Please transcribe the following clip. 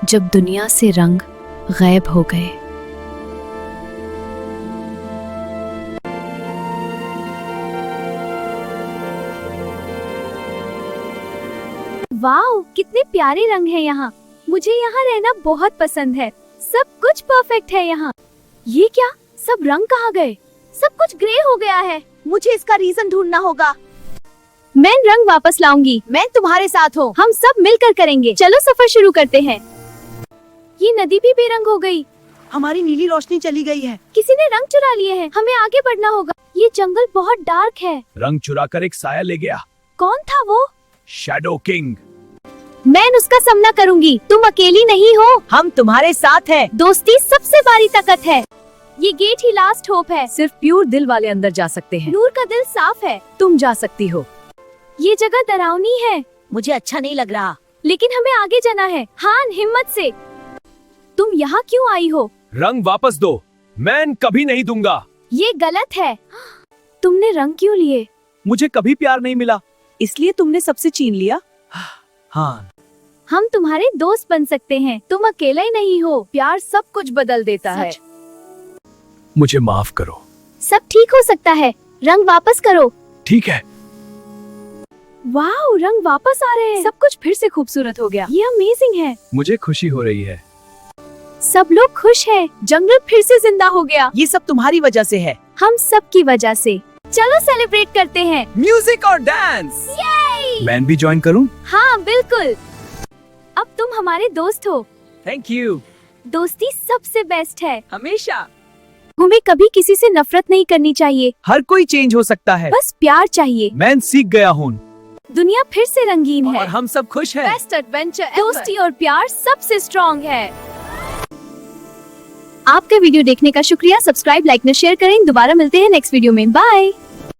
जब दुनिया से रंग गायब हो गए। वाओ, कितने प्यारे रंग हैं यहाँ। मुझे यहाँ रहना बहुत पसंद है। सब कुछ परफेक्ट है यहाँ। ये क्या, सब रंग कहाँ गए? सब कुछ ग्रे हो गया है। मुझे इसका रीजन ढूंढना होगा। मैं रंग वापस लाऊंगी। मैं तुम्हारे साथ हूँ। हम सब मिलकर करेंगे। चलो सफर शुरू करते हैं। ये नदी भी बेरंग हो गई। हमारी नीली रोशनी चली गई है। किसी ने रंग चुरा लिए हैं। हमें आगे बढ़ना होगा। ये जंगल बहुत डार्क है। रंग चुराकर एक साया ले गया। कौन था वो? Shadow king. मैं उसका सामना करूंगी। तुम अकेली नहीं हो। हम तुम्हारे साथ हैं। दोस्ती सबसे बड़ी ताकत है। ये गेट ही लास्ट होप है। सिर्फ प्योर दिल वाले अंदर जा सकते हैं। नूर का दिल साफ है। तुम जा सकती हो। ये जगह डरावनी है। मुझे अच्छा नहीं लग रहा। लेकिन हमें आगे जाना है। हाँ, हिम्मत से। तुम यहाँ क्यों आई हो? रंग वापस दो। मैं कभी नहीं दूंगा। ये गलत है। तुमने रंग क्यों लिए? मुझे कभी प्यार नहीं मिला। इसलिए तुमने सबसे छीन लिया। हाँ, हम तुम्हारे दोस्त बन सकते हैं। तुम अकेला ही नहीं हो। प्यार सब कुछ बदल देता है। मुझे माफ करो। सब ठीक हो सकता है। रंग वापस करो। ठीक है। वाह, रंग वापस आ रहे हैं। सब कुछ फिर से खूबसूरत हो गया। ये अमेजिंग है। मुझे खुशी हो रही है। सब लोग खुश हैं। जंगल फिर से जिंदा हो गया। ये सब तुम्हारी वजह से है। हम सब की वजह से। चलो सेलिब्रेट करते हैं। म्यूजिक और डांस। मैं भी ज्वाइन करूं? हाँ, बिल्कुल। अब तुम हमारे दोस्त हो। Thank you. दोस्ती सबसे बेस्ट है। हमेशा। हमें कभी किसी से नफरत नहीं करनी चाहिए। हर कोई चेंज हो सकता है। बस प्यार चाहिए। मैं सीख गया हूँ। दुनिया फिर से रंगीन है। और हम सब खुश हैं। बेस्ट एडवेंचर, दोस्ती और प्यार सबसे स्ट्रॉन्ग है। आपका वीडियो देखने का शुक्रिया। सब्सक्राइब, लाइक, शेयर करें। दोबारा मिलते हैं नेक्स्ट वीडियो में। बाय।